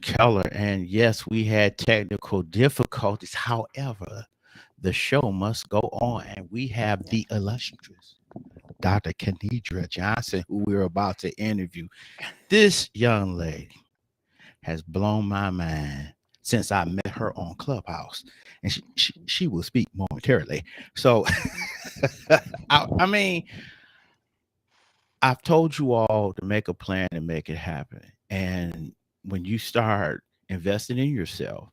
Keller. And yes, we had technical difficulties. However, the show must go on, and we have Yeah. the illustrious Dr. Kendria Johnson, who we're about to interview. This young lady has blown my mind since I met her on Clubhouse, and she will speak momentarily. So, Mhm. I mean, I've told you all to make a plan and make it happen. And when you start investing in yourself,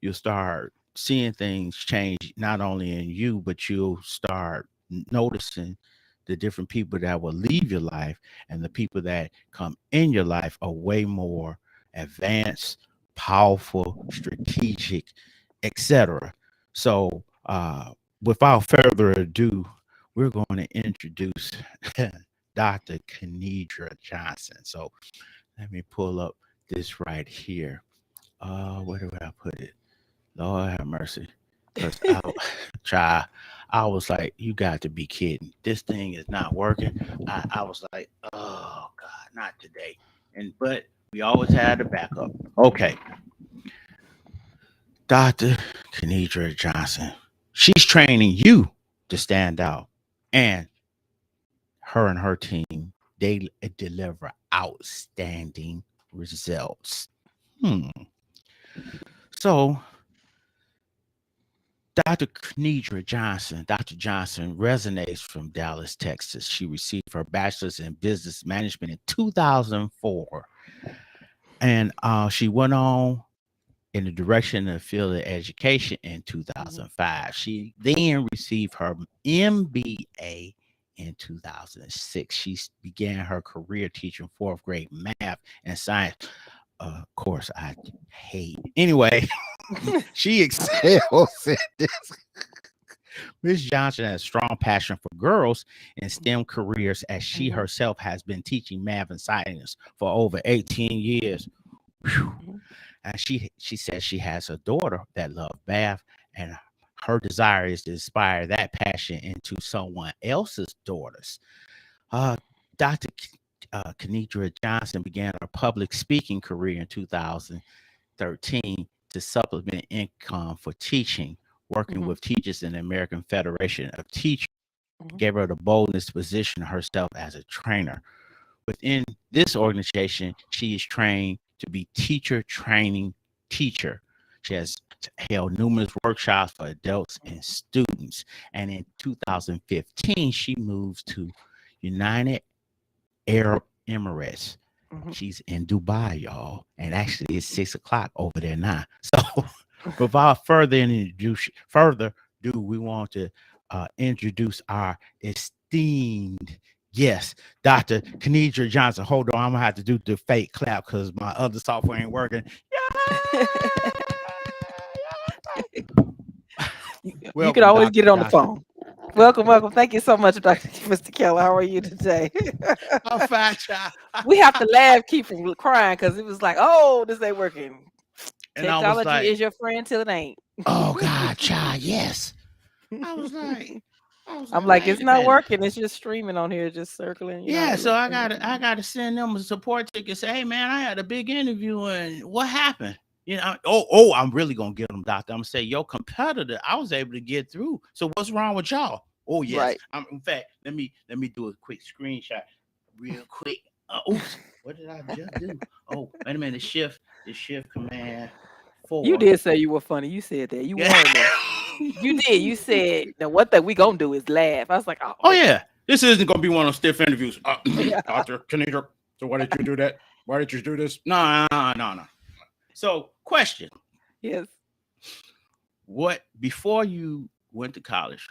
you'll start seeing things change not only in you, but you'll start noticing the different people that will leave your life, and the people that come in your life are way more advanced, powerful, strategic, etc. So, without further ado, we're going to introduce Dr. Kendria Johnson. So let me pull up this right here. Where do I put it? Lord have mercy. Because I try, I was like, you got to be kidding. This thing is not working. I was like, oh God, not today. And but we always had a backup. Okay, Dr. Kendria Johnson. She's training you to stand out. And her and her team, they deliver outstanding results. Hmm. So, Dr. Johnson resonates from Dallas, Texas. She received her bachelor's in business management in 2004. And she went on in the direction of the field of education in Mhm. 2005. She then received her MBA in 2006. She began her career teaching fourth grade math and science. Of course, I hate. Anyway, she excels at this. Ms. Johnson has a strong passion for girls in STEM careers, as she Mhm. herself has been teaching math and science for over 18 years. Whew. Mhm. And she says she has a daughter that loves math, and her desire is to inspire that passion into someone else's daughters. Uh, Dr. Kendria Johnson began her public speaking career in 2013 to supplement income for teaching, working Mhm. with teachers in the American Federation of Teachers. Mhm. Gave her the boldness to position herself as a trainer. Within this organization, she is trained to be teacher training teacher. She has held numerous workshops for adults and students. And in 2015, she moves to United Arab Emirates. Mhm. She's in Dubai, y'all. And actually, it's 6 o'clock over there now. So, without further do we want to introduce our esteemed guest, Dr. Kendria Johnson. Hold on, I'm gonna have to do the fake clap because my other software ain't working. You can Welcome, always get Dr. it on the Johnson. phone. Welcome, welcome. Thank you so much, Dr. Mr. Keller. How are you today? I'm fine, child. We have to laugh, keep from crying because it was like, oh, this ain't working. And I was Technology like, is your friend till it ain't. oh God, child, yes. I was like, I was I'm like, like, it's wait a not minute. working. It's just streaming on here, just circling. You know how Yeah, they so look. I gotta send them a support ticket. Say, hey man, I had a big interview and what happened? Oh, I'm really gonna get them, doctor. I'm gonna say your competitor, I was able to get through. So what's wrong with y'all? Oh yes. Right. In fact, let me do a quick screenshot, real quick. Oops, what did I just do? Oh, wait a minute. The shift command You four. did say you were funny. You said that. You Yeah. warned us. You did. You said the one thing we gonna do is laugh. I was like, oh, Oh okay. yeah. This isn't gonna be one of those stiff interviews. Yeah. Doctor Kaneder, so why did you do that? Why did you do this? No, no, no, no. So, question: Yes. what before you went to college?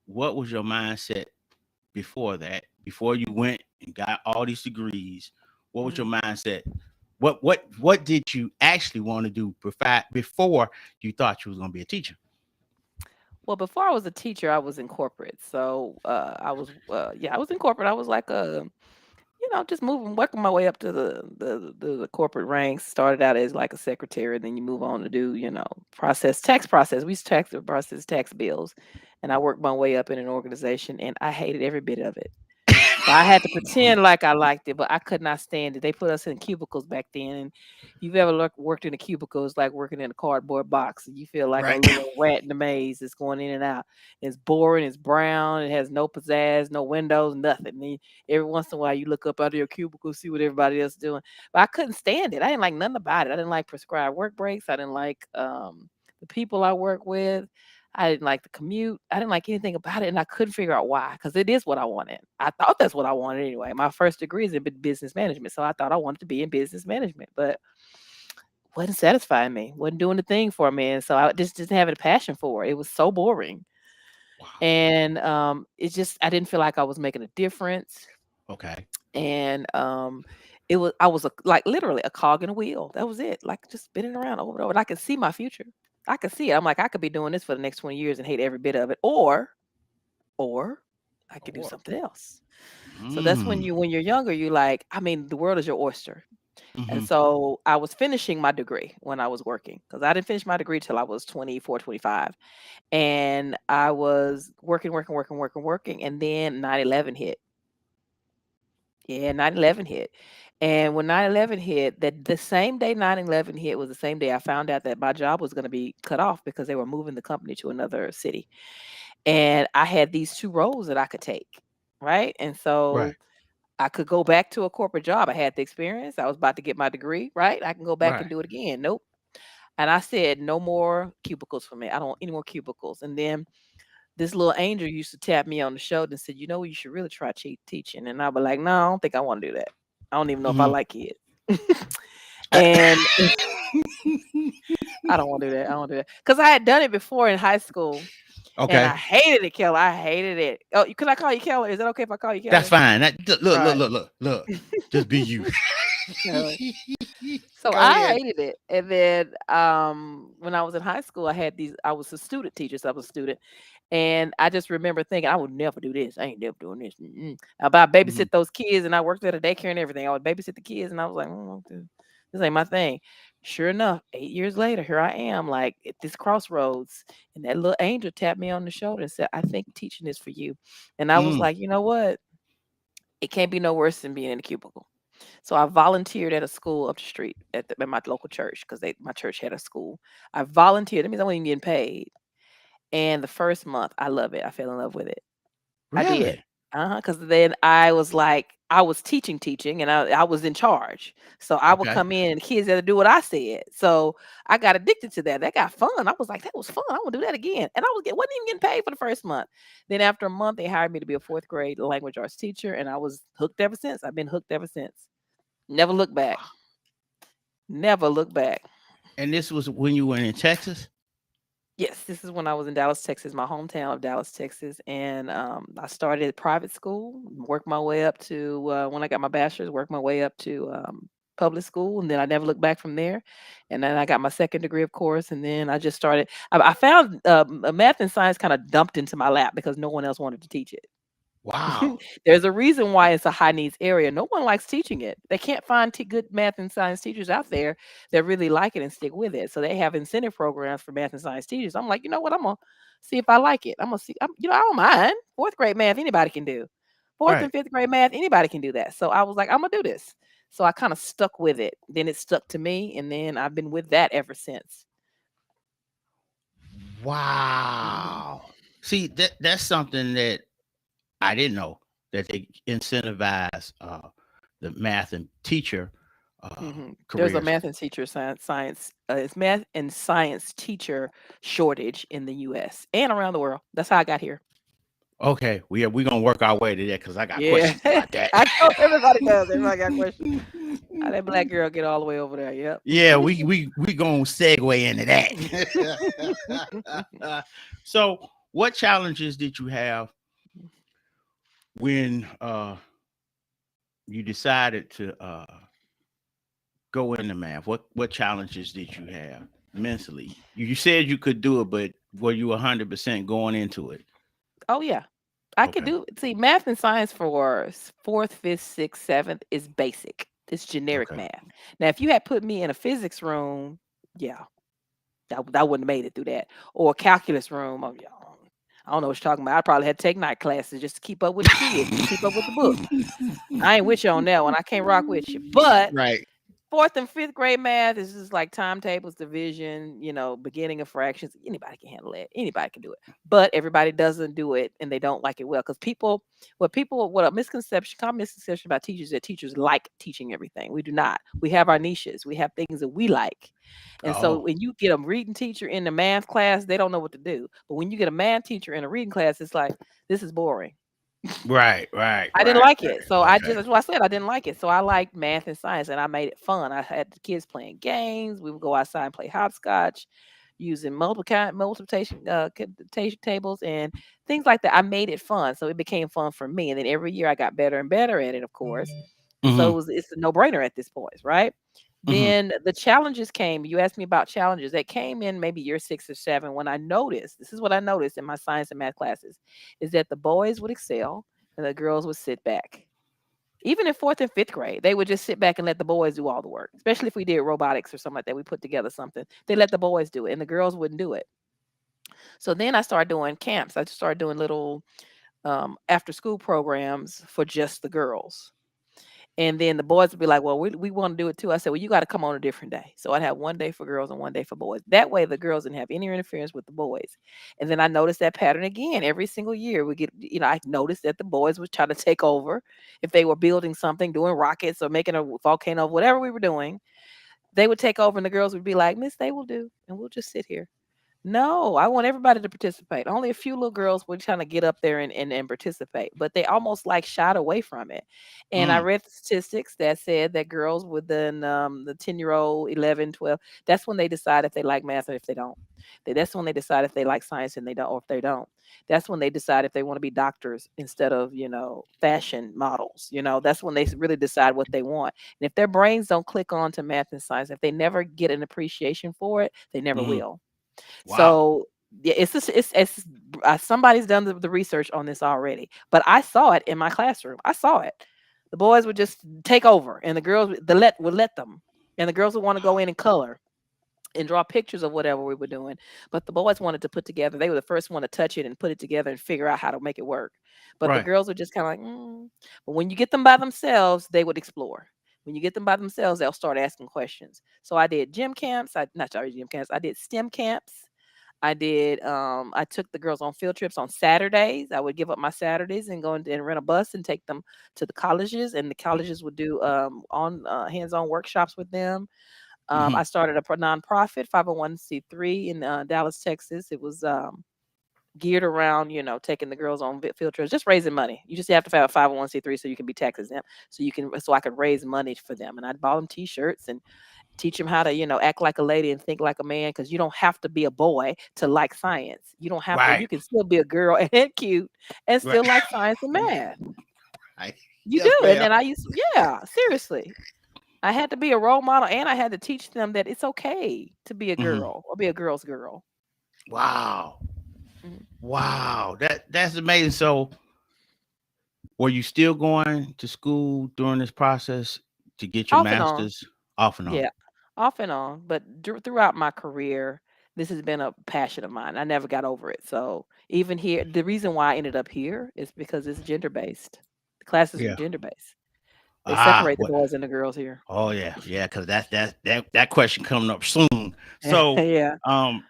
What was your mindset before that? Before you went and got all these degrees, what was Mhm. your mindset? What did you actually want to do before you thought you was gonna be a teacher? Well, before I was a teacher, I was in corporate. So I was in corporate. I was like just moving, working my way up to the corporate ranks. Started out as like a secretary, then you move on to do, tax process. We used to process tax bills, and I worked my way up in an organization, and I hated every bit of it. So I had to pretend like I liked it, but I could not stand it. They put us in cubicles back then, and you've ever worked in a cubicle, it's like working in a cardboard box. And you feel like a Right. little rat in the maze that's going in and out. It's boring. It's brown. It has no pizzazz, no windows, nothing. And then every once in a while, you look up out of your cubicle, see what everybody else is doing. But I couldn't stand it. I didn't like nothing about it. I didn't like prescribed work breaks. I didn't like the people I work with. I didn't like the commute. I didn't like anything about it, and I couldn't figure out why. Because it is what I wanted. I thought that's what I wanted anyway. My first degree is in business management, so I thought I wanted to be in business management, but wasn't satisfying me. Wasn't doing the thing for me, and so I just didn't have a passion for it. It was so boring, Wow. and it's just I didn't feel like I was making a difference, Okay. and it was I was like literally a cog in a wheel. That was it. Like just spinning around over and over. And I could see my future. I could see it. I'm like I could be doing this for the next 20 years and hate every bit of it, or I could do Or. something else. So that's Mm. when you're younger, you like, I mean, the world is your oyster. And Hmm. so I was finishing my degree when I was working because I didn't finish my degree till I was 24, 25. And I was working, working, working, working, working. And then 9/11 hit. Yeah, 9/11 hit. And when 9/11 hit, that the same day 9/11 hit was the same day I found out that my job was going to be cut off because they were moving the company to another city. And I had these two roles that I could take, right? And Right. so I could go back to a corporate job. I had the experience. I was about to get my degree, right? I can go back and Right. do it again. Nope. And I said, no more cubicles for me. I don't want any more cubicles. And then this little angel used to tap me on the shoulder and said, you know, you should really try teaching. And I'd be like, no, I don't think I want to do that. I don't even know if I Hmm. like kids. And I don't want to do that. I don't want to do that. Because I had done it before in high school and I Okay. hated it, Kelly. I hated it. Oh, could I call you Kelly? Is that okay if I call you That's Kelly? fine. Look, All look, right. look, look, look. Just be you. So Go I ahead. hated it. And then when I was in high school, I was a student teacher, so I was a student. And I just remember thinking, I would never do this. I ain't never doing this. Mm-mm. About Hmm. babysit those kids, and I worked at a daycare and everything. I would babysit the kids, and I was like, this ain't my thing. Sure enough, 8 years later, here I am, like at this crossroads, and that little angel tapped me on the shoulder and said, I think teaching is for you. And I was Mm. like, you know what? It can't be no worse than being in a cubicle. So I volunteered at a school up the street at my local church because my church had a school. I volunteered. That means I wasn't even getting paid. And the first month, I love it. I fell in love with it. I did. Really? Because then I was like, I was teaching, and I was in charge. So I would Okay. come in, and the kids had to do what I said. So I got addicted to that. That got fun. I was like, that was fun. I want to do that again. And wasn't even getting paid for the first month. Then after a month, they hired me to be a fourth grade language arts teacher, and I was hooked ever since. I've been hooked ever since. Never look back. Never look back. And this was when you were in Texas? Yes, this is when I was in Dallas, Texas, my hometown of Dallas, Texas, and I started at private school, worked my way up to when I got my bachelor's, worked my way up to public school, and then I never looked back from there. And then I got my second degree, of course, and then I just started. I found math and science kind of dumped into my lap because no one else wanted to teach it. Wow. There's a reason why it's a high needs area. No one likes teaching it. They can't find good math and science teachers out there that really like it and stick with it. So they have incentive programs for math and science teachers. I'm like, you know what? I'm gonna see if I like it. I'm gonna see. I don't mind. Fourth grade math, anybody can do. Fourth Right. and fifth grade math, anybody can do that. So I was like, I'm gonna do this. So I kind of stuck with it. Then it stuck to me, and then I've been with that ever since. Mhm. Wow. See, that's something that I didn't know, that they incentivize the math and teacher There's a careers. math and teacher science. It's math and science teacher shortage in the U.S. and around the world. That's how I got here. Okay, we're gonna work our way to that because I got Yeah, questions about that. I know everybody does. Everybody got questions. How that black girl get all the way over there? Yep. Yeah, we gonna segue into that. So, what challenges did you have when you decided to go into math? What challenges did you have mentally? You said you could do it, but were you 100% going into it? Oh yeah, I could Okay. do. See, math and science for fourth, fifth, sixth, seventh is basic. It's generic Okay. math. Now, if you had put me in a physics room, yeah, I wouldn't have made it through that. Or a calculus room. Oh, yeah. I don't know what you're talking about. I probably had to take night classes just to keep up with the kids, to keep up with the book. I ain't with you on that one. I can't rock with you. But Right. fourth and fifth grade math is just like timetables, division, beginning of fractions. Anybody can handle it. Anybody can do it. But everybody doesn't do it and they don't like it well. Because what a common misconception about teachers is that teachers like teaching everything. We do not. We have our niches. We have things that we like. And so Oh, when you get a reading teacher in the math class, they don't know what to do. But when you get a math teacher in a reading class, it's like, this is boring. right, right, I didn't right, like it. So right. Okay. that's what I said. I didn't like it. So I liked math and science and I made it fun. I had the kids playing games. We would go outside and play hopscotch using multiplication tables and things like that. I made it fun. So it became fun for me. And then every year I got better and better at it, of course. And so Mm-hmm. it's a no-brainer at this point, right? Mm-hmm. Then the challenges came. You asked me about challenges. That came in maybe year 6 or 7 when I noticed, this is what I noticed in my science and math classes, is that the boys would excel and the girls would sit back. Even in fourth and fifth grade, they would just sit back and let the boys do all the work. Especially if we did robotics or something like that, we put together something. They let the boys do it, and the girls wouldn't do it. So then I started doing camps. I started doing little after school programs for just the girls. And then the boys would be like, well, we want to do it too. I said, well, you got to come on a different day. So I'd have one day for girls and one day for boys. That way the girls didn't have any interference with the boys. And then I noticed that pattern again every single year. I noticed that the boys would try to take over if they were building something, doing rockets or making a volcano, whatever we were doing. They would take over and the girls would be like, Miss, they will do. And we'll just sit here. No, I want everybody to participate. Only a few little girls were trying to get up there and participate, but they almost like shied away from it. And I Mm. read the statistics that said that girls within the 10-year-old, 11, 12, that's when they decide if they like math or if they don't. That's when they decide if they like science and they don't, or if they don't. That's when they decide if they want to be doctors instead of, fashion models. That's when they really decide what they want. And if their brains don't click on to math and science, if they never get an appreciation for it, they never Mm-hmm. will. Wow. So yeah, somebody's done the research on this already, but I saw it in my classroom. I saw it. The boys would just take over, and the girls would let them, and the girls would want to go in and color and draw pictures of whatever we were doing. But the boys wanted to put together. They were the first one to touch it and put it together and figure out how to make it work. But the Right. girls were just kind of like, But when you get them by themselves, they would explore. When you get them by themselves, they'll start asking questions. So I did gym camps. I not sorry gym camps. I did STEM camps. I took the girls on field trips on Saturdays. I would give up my Saturdays and go and rent a bus and take them to the colleges, and the colleges would do on hands-on workshops with them. Mm-hmm. I started a nonprofit 501c3 in Dallas, Texas. It was geared around, taking the girls on field trips, just raising money. You just have to have a 501c3 so you can be tax exempt, so I could raise money for them. And I bought them T-shirts and teach them how to, act like a lady and think like a man, because you don't have to be a boy to like science. You don't have to. You Right. can still be a girl and cute and Right. still like science and math. Right. You Yes, do. And ma'am. then yeah, seriously. I had to be a role model and I had to teach them that it's okay to be a Mm-hmm. girl or be a girl's girl. Wow. Mhm. Wow. That's amazing. So, were you still going to school during this process to get your Off and on. master's? Off and on. Yeah, off and on. But throughout my career, this has been a passion of mine. I never got over it. So even here, the reason why I ended up here is because it's gender based. The classes are Yeah. gender based. They Ah. separate the What? boys and the girls here. Oh yeah. Yeah. Because that question coming up soon. So, Yeah. um,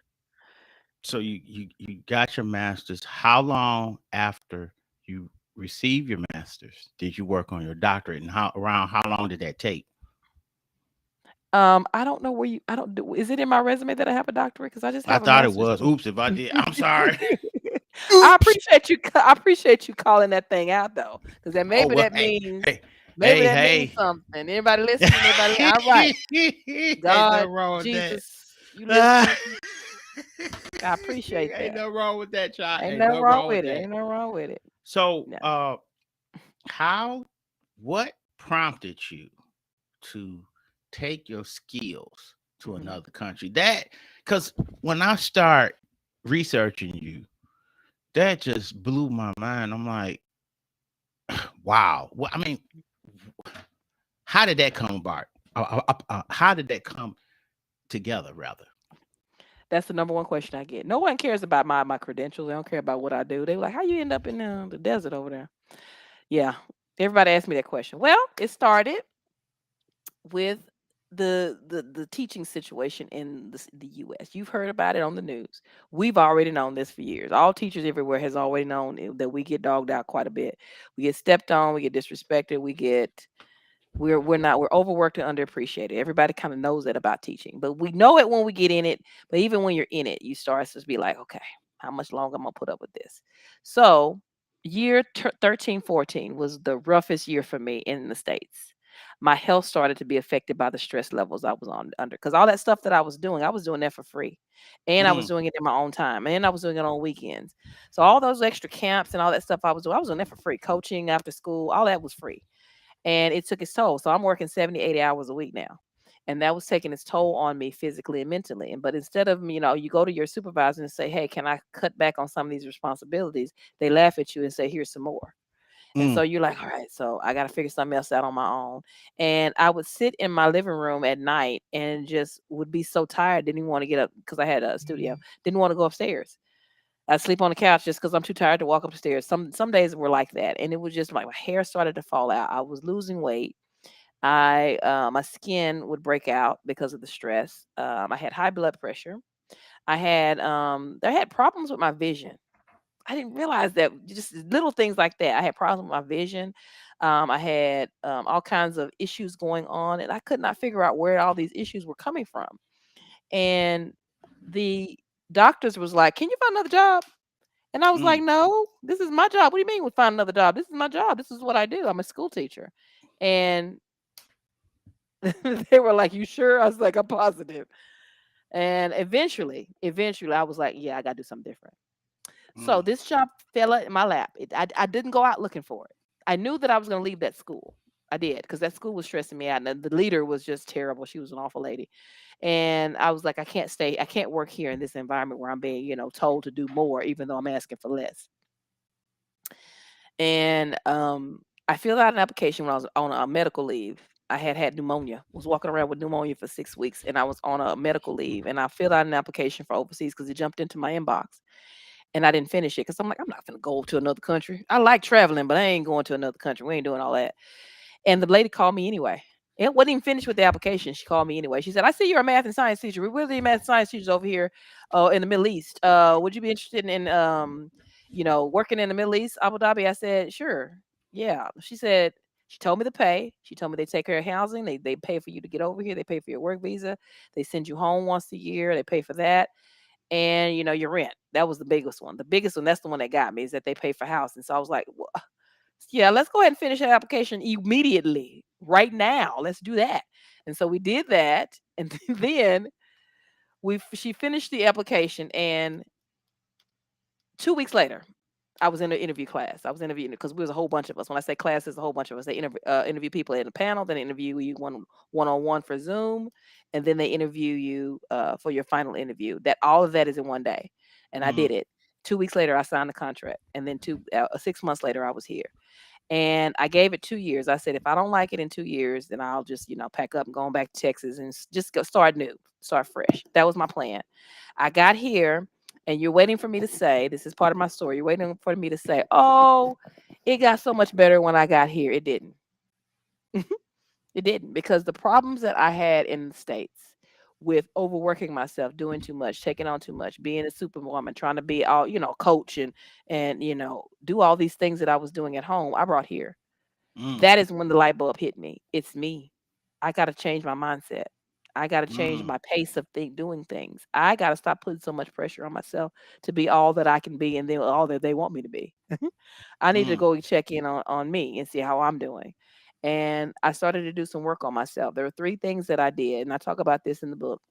you got your master's. How long after you received your master's did you work on your doctorate, and how long did that take? I don't know where you. I don't do. Is it in my resume that I have a doctorate? Because I just I have a thought it master's. was. Oops, if I did, I'm sorry. I Oops. appreciate you. I appreciate you calling that thing out though, because then Oh maybe well. that Hey, means hey, maybe hey, that means hey. something. Anybody listening? All right. Ain't God, nothing wrong with that. Jesus, you listening? I appreciate Ain't that. nothing wrong with that, child. Ain't Ain't nothing nothing wrong wrong with with it. that. Ain't nothing wrong with it. So, No. how, what prompted you to take your skills to Mhm. another country? That, because when I start researching you, that just blew my mind. I'm like, wow. Well, I mean, how did that come about? How did that come together, rather? That's the number one question I get. No one cares about my credentials. They don't care about what I do. They like, how you end up in the desert over there? Yeah, everybody asked me that question. Well, it started with the teaching situation in the U.S. You've heard about it on the news. We've already known this for years. All teachers everywhere has already known that we get dogged out quite a bit. We get stepped on. We get disrespected. We're overworked and underappreciated. Everybody kind of knows that about teaching, but we know it when we get in it. But even when you're in it, you start to be like, okay, how much longer I'm gonna put up with this? So year 13, 14 was the roughest year for me in the States. My health started to be affected by the stress levels I was on under because all that stuff that I was doing that for free. And I was Mm, doing it in my own time. And I was doing it on weekends. So all those extra camps and all that stuff I was doing that for free. Coaching after school, all that was free, and it took its toll. So I'm working 70, 80 hours a week now. And that was taking its toll on me physically and mentally. And but instead of, you go to your supervisor and say, hey, can I cut back on some of these responsibilities? They laugh at you and say, here's some more. And so mm, you're like, all right, so I got to figure something else out on my own. And I would sit in my living room at night and just would be so tired, didn't even want to get up because I had a studio, didn't want to go upstairs. I sleep on the couch just because I'm too tired to walk upstairs. Some days were like that, and it was just like my hair started to fall out. I was losing weight. My skin would break out because of the stress. I had high blood pressure. I had problems with my vision. I didn't realize that just little things like that. I had problems with my vision. I had all kinds of issues going on, and I could not figure out where all these issues were coming from. And the doctors was like, "Can you find another job?" And I was like, mm, "No, this is my job. What do you mean we find another job? This is my job. This is what I do. I'm a school teacher." And they were like, "You sure?" I was like, "I'm positive." And eventually, I was like, "Yeah, I got to do something different." So mm, this job fell in my lap. I didn't go out looking for it. I knew that I was going to leave that school. I did because that school was stressing me out, and the leader was just terrible. She was an awful lady, and I was like, I can't stay. I can't work here in this environment where I'm being, told to do more, even though I'm asking for less. And I filled out an application when I was on a medical leave. I had pneumonia. Was walking around with pneumonia for 6 weeks, and I was on a medical leave. And I filled out an application for overseas because it jumped into my inbox, and I didn't finish it because I'm like, I'm not gonna go to another country. I like traveling, but I ain't going to another country. We ain't doing all that. And the lady called me anyway. It wasn't even finished with the application. She called me anyway. She said, I see you're a math and science teacher. We're really math and science teachers over here in the Middle East. Would you be interested in working in the Middle East, Abu Dhabi? I said, sure. Yeah. She said, she told me the pay. She told me they take care of housing. They pay for you to get over here. They pay for your work visa. They send you home once a year. They pay for that. And your rent. That was the biggest one. The biggest one, that's the one that got me, is that they pay for housing. So I was like, well, yeah, let's go ahead and finish that application immediately, right now. Let's do that. And so we did that, and then she finished the application, and 2 weeks later, I was in an interview class. I was interviewing because we was a whole bunch of us. When I say class, there's a whole bunch of us. They interview people in a panel, then they interview you one on one for Zoom, and then they interview you for your final interview. That all of that is in one day, and I did mm, it. 2 weeks later, I signed the contract, and then 6 months later, I was here. And I gave it 2 years. I said, if I don't like it in 2 years, then I'll just, pack up and go back to Texas and just go start new, start fresh. That was my plan. I got here, and you're waiting for me to say, this is part of my story. You're waiting for me to say, oh, it got so much better when I got here. It didn't. It didn't, because the problems that I had in the States with overworking myself, doing too much, taking on too much, being a superwoman, trying to be all, coach and do all these things that I was doing at home, I brought here. mm, That is when the light bulb hit me. It's me. I got to change my mindset. I got to change mm, my pace of doing things. I got to stop putting so much pressure on myself to be all that I can be and then all that they want me to be. I need to mm, go and check in on me and see how I'm doing. And I started to do some work on myself. There are three things that I did, and I talk about this in the book.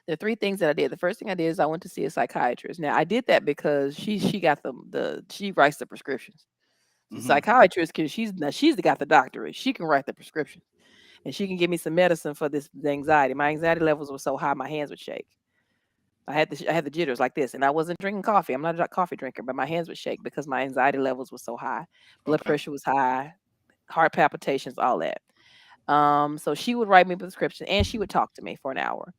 There are three things that I did. The first thing I did is I went to see a psychiatrist. Now I did that because she got the she writes the prescriptions. The mhm, psychiatrist can she's got the doctorate. She can write the prescription, and she can give me some medicine for the anxiety. My anxiety levels were so high, my hands would shake. I had the jitters like this, and I wasn't drinking coffee. I'm not a coffee drinker, but my hands would shake because my anxiety levels were so high. Blood okay, pressure was high, heart palpitations, all that. So she would write me a prescription, and she would talk to me for an hour.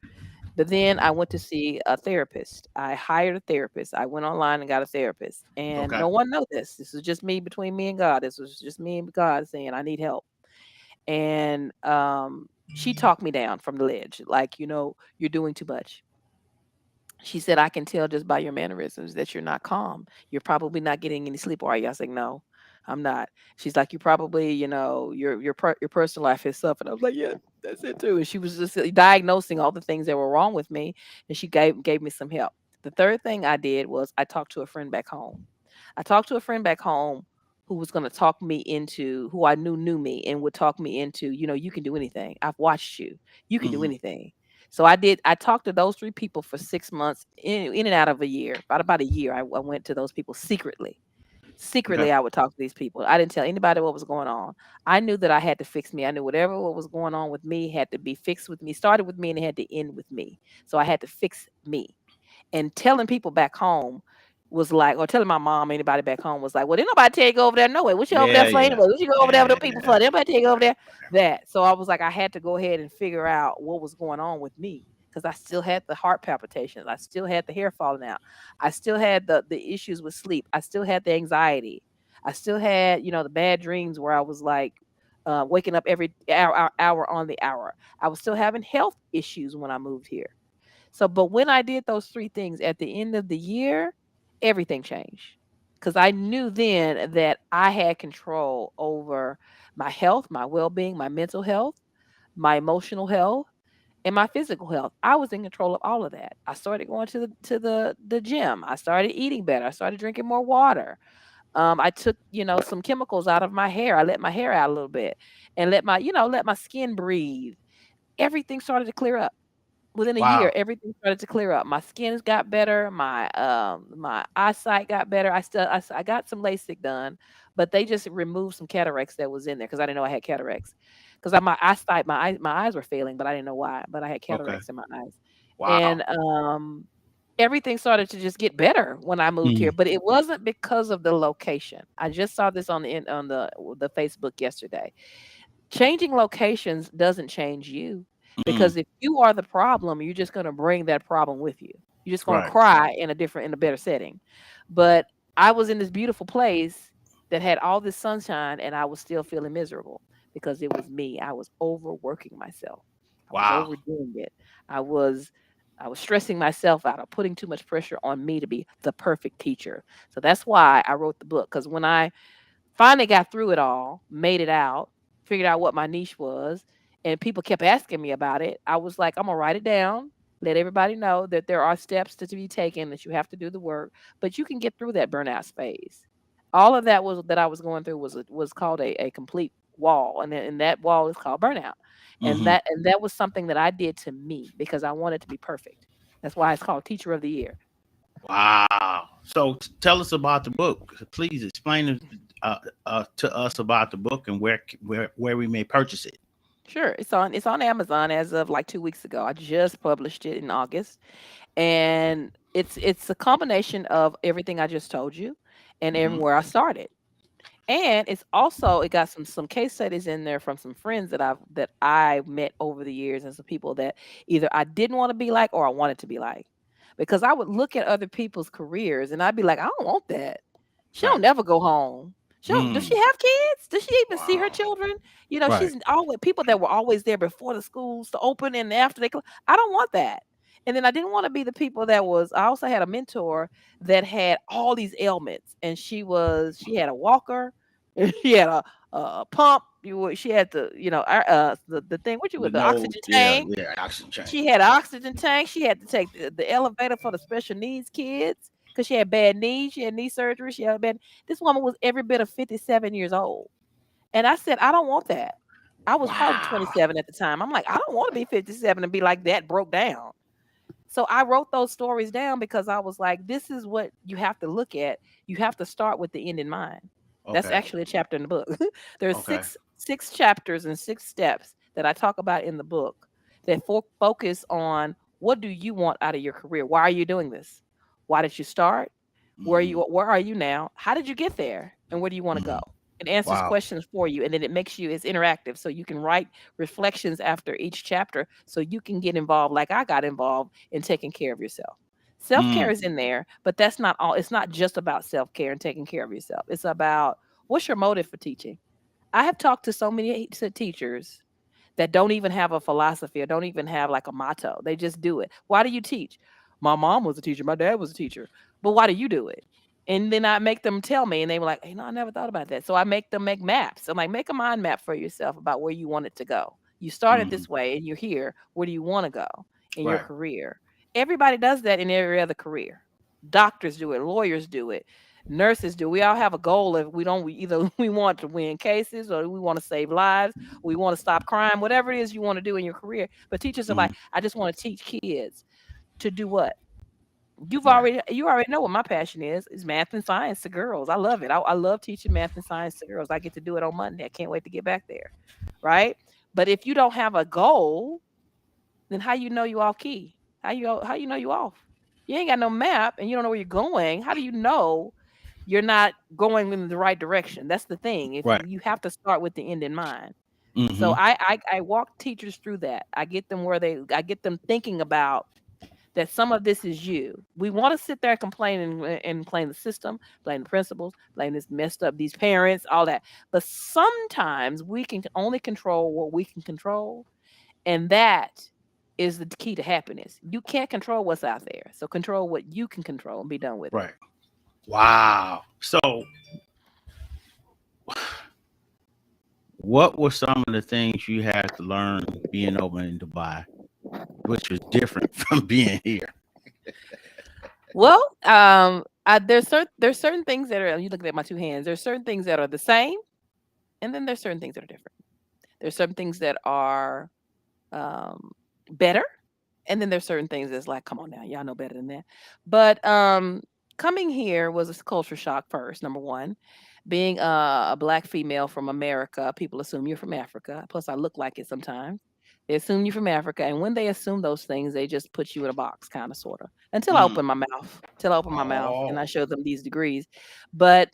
But then I went to see a therapist. I hired a therapist. I went online and got a therapist. And Okay. no one knows this. This is just me between me and God. This was just me and God saying I need help. And she talked me down from the ledge. Like, you're doing too much. She said, I can tell just by your mannerisms that you're not calm. You're probably not getting any sleep, are you? I was like, no, I'm not. She's like, you probably, your personal life has suffered. I was like, yeah, that's it too. And she was just diagnosing all the things that were wrong with me, and she gave me some help. The third thing I did was I talked to a friend back home. I talked to a friend back home who was going to talk me into, who I knew me and would talk me into, you can do anything. I've watched you. You can do Hmm. anything. So I talked to those three people for 6 months, in and out of a year. About a year, I went to those people secretly. Okay. Secretly, I would talk to these people. I didn't tell anybody what was going on. I knew that I had to fix me. I knew whatever what was going on with me had to be fixed with me, started with me, and it had to end with me. So I had to fix me. And telling people back home was like, or telling my mom, anybody back home was like, well, didn't nobody take you over there. No way. What you over there Yeah, for yeah, anyway? What you go over there with yeah, the people for? yeah. Didn't nobody take you over there? That. So I was like, I had to go ahead and figure out what was going on with me. Because I still had the heart palpitations. I still had the hair falling out. I still had the issues with sleep. I still had the anxiety. I still had, the bad dreams where I was like waking up every hour on the hour. I was still having health issues when I moved here. So, but when I did those three things at the end of the year, everything changed. Because I knew then that I had control over my health, my well being, my mental health, my emotional health, and my physical health. I was in control of all of that. I started going to the gym. I started eating better. I started drinking more water. I took, some chemicals out of my hair. I let my hair out a little bit and let my skin breathe. Everything started to clear up within a year. Wow. Everything started to clear up. My skin got better. My eyesight got better. I got some LASIK done, but they just removed some cataracts that was in there because I didn't know I had cataracts. Because my eyesight, my eyes were failing, but I didn't know why. But I had Okay. cataracts in my eyes, Wow. and everything started to just get better when I moved here. Mhm. But it wasn't because of the location. I just saw this on the Facebook yesterday. Changing locations doesn't change you, Mm. because if you are the problem, you're just going to bring that problem with you. You're just going to Right. cry in a better setting. But I was in this beautiful place that had all this sunshine, and I was still feeling miserable because it was me. I was overworking myself. I was Wow. overdoing it. I was I was stressing myself out or putting too much pressure on me to be the perfect teacher. So that's why I wrote the book, because when I finally got through it all, made it out, figured out what my niche was, and people kept asking me about it. I was like, I'm gonna write it down, let everybody know that there are steps to be taken, that you have to do the work, but you can get through that burnout phase. All of that was that I was going through was called a complete wall, and that wall is called burnout. And Mhm. that was something that I did to me because I wanted to be perfect. That's why it's called Teacher of the Year. Wow. So tell us about the book. Please explain to us about the book and where we may purchase it. Sure, it's on Amazon as of like 2 weeks ago. I just published it in August, and it's a combination of everything I just told you, and Hmm. everywhere I started. And it got some case studies in there from some friends that I met over the years, and some people that either I didn't want to be like or I wanted to be like. Because I would look at other people's careers and I'd be like, I don't want that. She Okay. don't never go home. Does she Mm. have kids? Does she even see her Wow. children? Right. She's always people that were always there before the schools to open and after I don't want that. And then I didn't want to be the people I also had a mentor that had all these ailments, and she had a walker, she had a pump. She had the thing. What you The with the nose. oxygen Yeah. tank? Yeah. Oxygen change. She had an oxygen tank. She had to take the elevator for the special needs kids because she had bad knees. She had knee surgery. She had bad. This woman was every bit of 57 years old, and I said, I don't want that. I was probably Wow. 27 at the time. I'm like, I don't want to be 57 and be like that, broke down. So I wrote those stories down because I was like, this is what you have to look at. You have to start with the end in mind. That's Okay. actually a chapter in the book. There's Okay. six chapters and 6 steps that I talk about in the book that focus on what do you want out of your career? Why are you doing this? Why did you start? Hmm. Where are you now? How did you get there? And where do you want to Hmm. go? It answers Wow. questions for you, and then it makes you it's interactive, so you can write reflections after each chapter, so you can get involved like I got involved in taking care of yourself. Self-care Mm, is in there, but that's not all. It's not just about self-care and taking care of yourself. It's about what's your motive for teaching. I have talked to so many teachers that don't even have a philosophy or don't even have like a motto. They just do it. Why do you teach? My mom was a teacher. My dad was a teacher. But why do you do it? And then I make them tell me, and they were like, "Hey, no, I never thought about that." So I make them make maps. I'm like, make a mind map for yourself about where you want it to go. You started mhm. this way, and you're here. Where do you want to go in your Right. career? Everybody does that in every other career. Doctors do it. Lawyers do it. Nurses do. We all have a goal. If we don't, we either we want to win cases, or we want to save lives, we want to stop crime, whatever it is you want to do in your career. But teachers are like, Mm, I just want to teach kids to do what? right. You already know what my passion is math and science to girls. I love it. I love teaching math and science to girls. I get to do it on Monday. I can't wait to get back there. Right. But if you don't have a goal, then how you know you off key? How you know you off? You ain't got no map and you don't know where you're going. How do you know you're not going in the right direction? That's the thing. If Right. you have to start with the end in mind. So Mhm. I walk teachers through that. I get them thinking about that some of this is you. We want to sit there and complain and blame the system, blame the principals, blame this messed up these parents, all that. But sometimes we can only control what we can control, and that is the key to happiness. You can't control what's out there, so control what you can control and be done with it. Right. Wow. So, what were some of the things you had to learn being over in Dubai, which was different from being here? Well, there's certain things that are. You look at my two hands. There's certain things that are the same, and then there's certain things that are different. There's certain things that are um, better, and then there's certain things that's like, come on now, y'all know better than that. But coming here was a culture shock first. Number one, being a black female from America, people assume you're from Africa. Plus, I look like it sometimes. They assume you're from Africa, and when they assume those things, they just put you in a box, kind of, sort of. Until I Mm. open my mouth, till I open my mouth, and Oh, I show them these degrees. But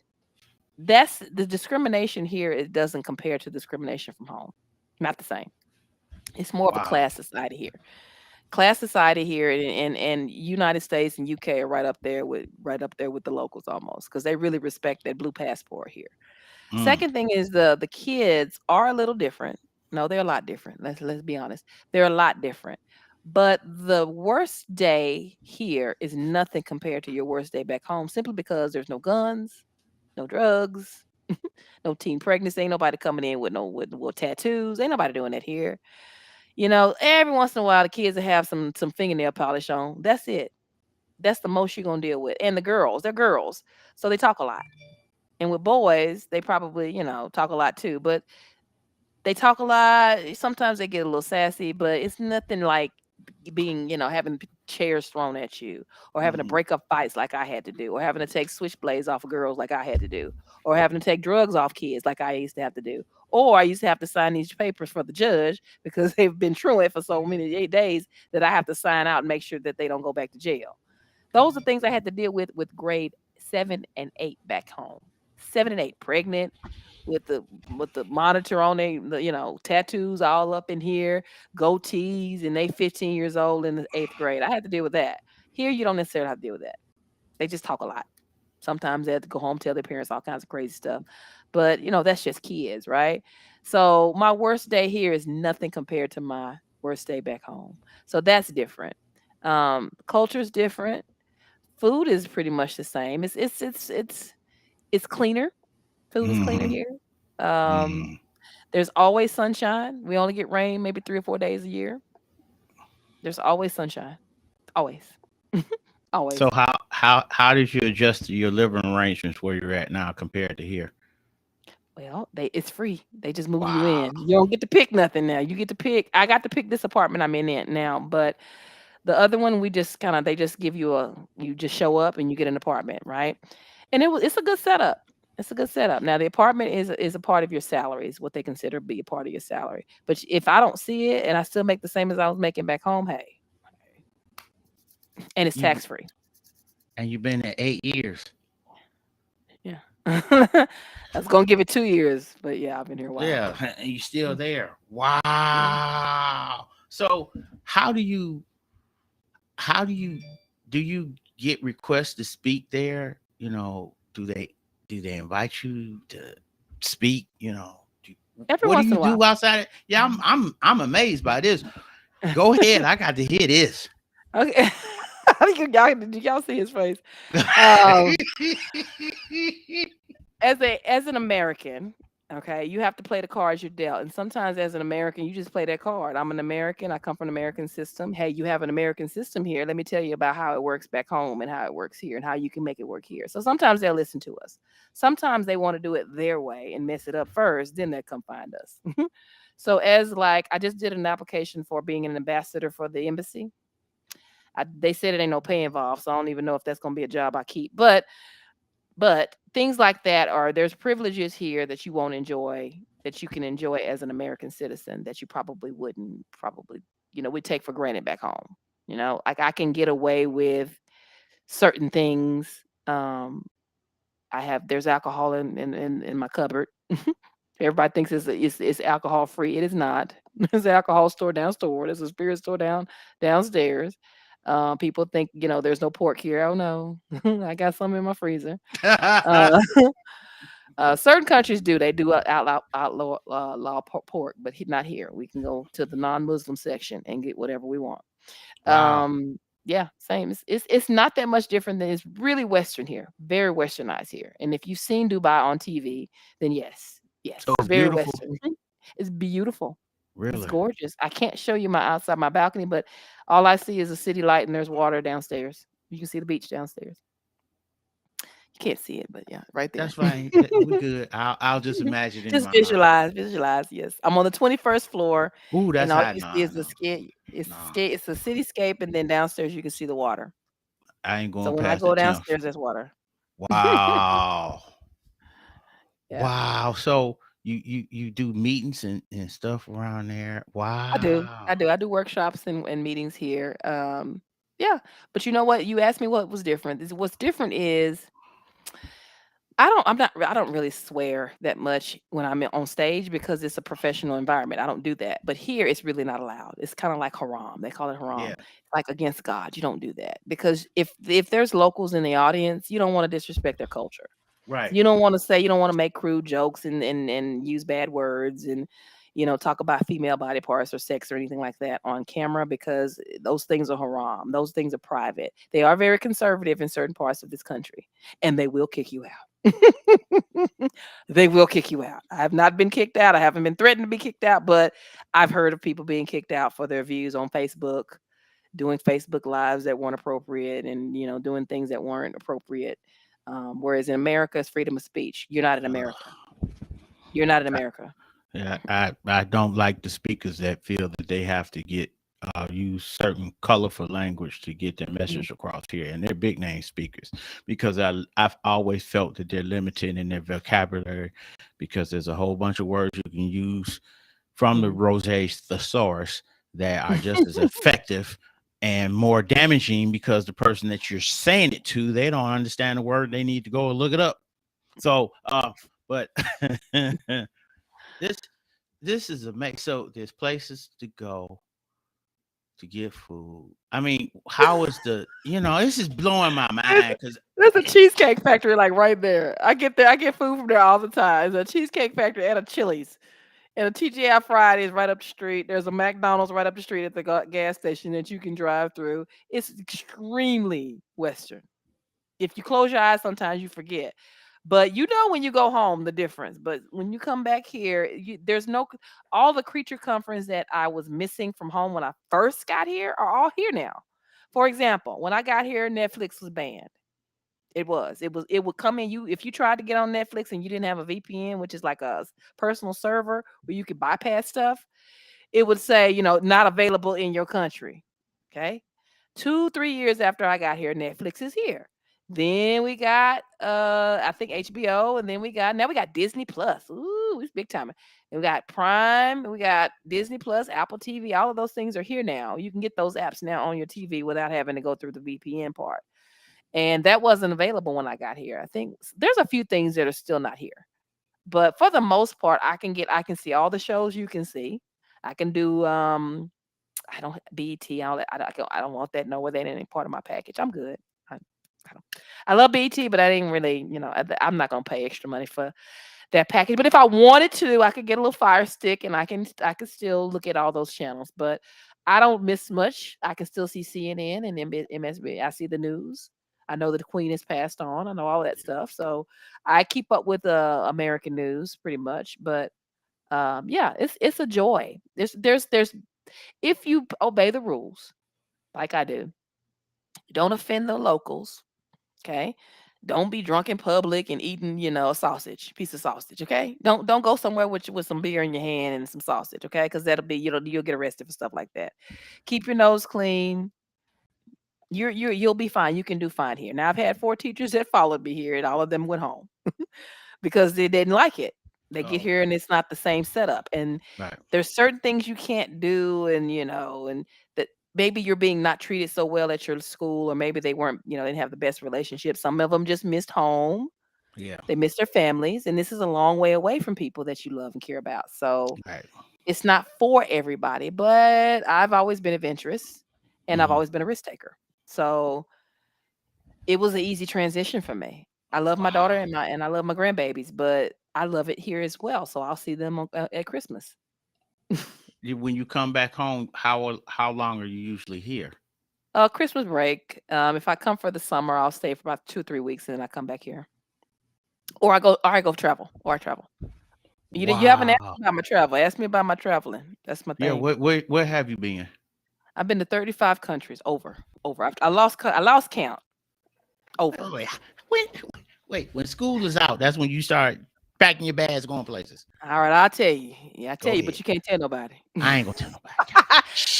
that's the discrimination here. It doesn't compare to discrimination from home. Not the same. It's more of a wow. class society here and United States and UK are right up there with the locals almost because they really respect that blue passport here. Mm. Second thing is the kids are a little different. No, they're a lot different. Let's be honest. They're a lot different. But the worst day here is nothing compared to your worst day back home simply because there's no guns, no drugs, no teen pregnancy, ain't nobody coming in with no with tattoos. Ain't nobody doing that here. You know, every once in a while, the kids will have some fingernail polish on. That's it. That's the most you're gonna deal with. And the girls, they're girls, so they talk a lot. And with boys, they probably, talk a lot too. But they talk a lot. Sometimes they get a little sassy, but it's nothing like being, having chairs thrown at you or having to Mhm. break up fights like I had to do, or having to take switchblades off of girls like I had to do, or having to take drugs off kids like I used to have to do. Or I used to have to sign these papers for the judge because they've been truant for so many days that I have to sign out and make sure that they don't go back to jail. Those are things I had to deal with grade 7 and 8 back home. 7 and 8, pregnant, with the monitor on tattoos all up in here, goatees, and they 15 years old in the 8th grade. I had to deal with that. Here, you don't necessarily have to deal with that. They just talk a lot. Sometimes they have to go home, tell their parents all kinds of crazy stuff. But that's just kids, right? So my worst day here is nothing compared to my worst day back home. So that's different. Culture's different. Food is pretty much the same. It's cleaner. Food is cleaner Mhm. here. Um, Mhm. there's always sunshine. We only get rain maybe 3 or 4 days a year. There's always sunshine. Always. So Always. how did you adjust to your living arrangements where you're at now compared to here? Well, it's free. They just move you Wow. in. You don't get to pick nothing now. You get to pick. I got to pick this apartment I'm in it now, but the other one we just kind of they just give you just show up and you get an apartment, right? And it's a good setup. It's a good setup. Now the apartment is a part of your salary, is what they consider be a part of your salary. But if I don't see it and I still make the same as I was making back home, hey, and it's You tax free. and you've been there 8 years. Yeah. That's gonna give it 2 years, but yeah, I've been here a while. Yeah, and you still Mm, there. yeah. Wow. So how do you how do you get requests to speak there? Do they invite you to speak? Every What do once you in a while. do outside? Yeah, I'm amazed by this. Go ahead. I got to hear this. Okay. Did y'all see his face? Um, as an American, okay, you have to play the cards you're dealt. And sometimes as an American, you just play that card. I'm an American. I come from an American system. Hey, you have an American system here. Let me tell you about how it works back home and how it works here and how you can make it work here. So sometimes they'll listen to us. Sometimes they want to do it their way and mess it up first, then they'll come find us. So as like I just did an application for being an ambassador for the embassy. They said it ain't no pay involved, so I don't even know if that's gonna be a job I keep. But things like that are there's privileges here that you won't enjoy that you can enjoy as an American citizen that you probably wouldn't probably we take for granted back home. Like I can get away with certain things. There's alcohol in my cupboard. Everybody thinks it's alcohol free. It is not. There's an alcohol store downstairs. There's a spirit store downstairs. People think there's no pork here. Oh no, I got some in my freezer. Uh, certain countries do. They do outlaw pork, but not here. We can go to the non-Muslim section and get whatever we want. Wow. Yeah, same. It's not that much different than it's really Western here, very Westernized here. And if you've seen Dubai on TV, then yes, So yes, it's very beautiful. Western. Mhm. It's beautiful. It's Really. gorgeous. I can't show you my outside my balcony, but all I see is a city light and there's water downstairs. You can see the beach downstairs. You can't see it, but yeah, right there. That's fine. We good. I'll just imagine it in Just my mind. visualize. Yes, I'm on the 21st floor, Ooh, and that's all hot. you see Nah, is the no, sky. It's nah. sky. It's a cityscape, and then downstairs you can see the water. I ain't So going when I past the go 10th. downstairs, there's water. Wow. Yeah, Wow. So you do meetings and stuff around there. I do. Wow. I do workshops and meetings here. Yeah, but you know what? You asked me what was different. What's different is I don't really swear that much when I'm on stage because it's a professional environment. I don't do that. But here it's really not allowed. It's kind of like haram. They call it Yeah. haram. Like against God. You don't do that. Because if there's locals in the audience, you don't want to disrespect their culture. Right. You don't want to say you don't want to make crude jokes and use bad words and talk about female body parts or sex or anything like that on camera because those things are haram. Those things are private. They are very conservative in certain parts of this country and they will kick you out. They will kick you out. I have not been kicked out. I haven't been threatened to be kicked out, but I've heard of people being kicked out for their views on Facebook, doing Facebook lives that weren't appropriate and doing things that weren't appropriate. Whereas in America, it's freedom of speech. You're not in America. You're not in America. Yeah, I don't like the speakers that feel that they have to use certain colorful language to get their Mhm, message across here, and they're big name speakers because I've always felt that they're limited in their vocabulary because there's a whole bunch of words you can use from the mhm. Rosé thesaurus that are just as effective and more damaging because the person that you're saying it to, they don't understand the word, they need to go and look it up. So but this this is amazing. So there's places to go to get food. I mean, how is this is blowing my There's mind because there's a cheesecake factory like right there. I get there. I get food from there all the time. There's a cheesecake factory and a Chili's. And a TGI Fridays right up the street. There's a McDonald's right up the street at the gas station that you can drive through. It's extremely Western. If you close your eyes, sometimes you forget. But when you go home the difference. But when you come back here, there's no all the creature comforts that I was missing from home when I first got here are all here now. For example, when I got here, Netflix was banned. It would come in you if you tried to get on Netflix and you didn't have a VPN, which is like a personal server where you could bypass stuff, it would say, not available in your country. Okay. 2, 3 years after I got here, Netflix is here. Then we got I think HBO, and then now we got Disney Plus. Ooh, it's big time. And we got Prime, we got Disney Plus, Apple TV, all of those things are here now. You can get those apps now on your TV without having to go through the VPN part. and that wasn't available when I got here. I think there's a few things that are still not here, but for the most part, I can see all the shows you can see. I can do I don't BET. I don't want that nowhere. That ain't any part of my package. I'm good. I, I don't. I love BET, but I didn't really, I'm not gonna pay extra money for that package. But if I wanted to, I could get a little Fire Stick, and I can still look at all those channels. But I don't miss much. I can still see CNN and MSB. I see the news. I know that the Queen has passed on. I know all that stuff. So I keep up with American news pretty much. But yeah, it's a joy. There's if you obey the rules like I do, don't offend the locals. Okay. Don't be drunk in public and eating, a piece of sausage. Okay. Don't go somewhere with some beer in your hand and some sausage. Okay, because that'll be you'll get arrested for stuff like that. Keep your nose clean. You'll be fine. You can do fine here. Now I've had 4 teachers that followed me here, and all of them went home because they didn't like it. They get Oh, here and it's not the same setup. And right. there's certain things you can't do, and that maybe you're being not treated so well at your school, or maybe they weren't, they didn't have the best relationship. Some of them just missed home. Yeah. They missed their families, and this is a long way away from people that you love and care about. So Right. it's not for everybody, but I've always been adventurous and I've Hmm. always been a risk taker. So it was an easy transition for me. I love my daughter Wow. and I love my grandbabies, but I love it here as well. So I'll see them at Christmas. When you come back home, how long are you usually here? Christmas break. If I come for the summer, I'll stay for about 2 or 3 weeks, and then I come back here, or I go travel, or I travel. You haven't asked Wow. me about my travel. Ask me about my traveling. That's my Yeah. thing. Where have you been? I've been to 35 countries. Over. I lost count. Wait, Over. wait, when, wait. When school is out, that's when you start packing your bags, going places. All right, I'll tell you. Yeah, I tell Go you, but ahead. you can't tell nobody. I ain't gonna tell nobody.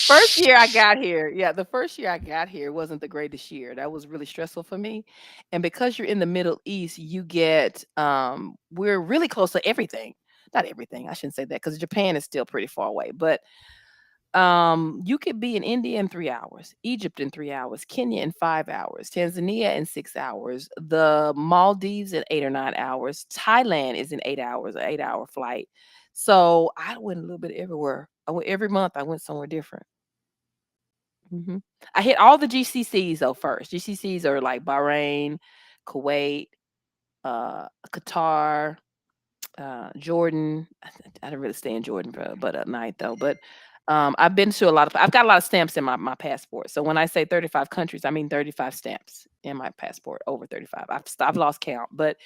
First Shh. year I got here, yeah, the first year I got here wasn't the greatest year. That was really stressful for me. And because you're in the Middle East, you get we're really close to everything. Not everything. I shouldn't say that because Japan is still pretty far away, but you could be in India in 3 hours, Egypt in 3 hours, Kenya in 5 hours, Tanzania in 6 hours, the Maldives in 8 or 9 hours, Thailand is in 8 hours, an 8 hour flight. So I went a little bit everywhere. I went every month. I went somewhere different. hmm I hit all the GCCs though first. GCCs are like Bahrain, Kuwait, Qatar, Jordan. I didn't really stay in Jordan, but at night though. But I've been to a lot of. I've got a lot of stamps in my passport. So when I say 35 countries, I mean 35 stamps in my passport. Over 35. I've lost count, but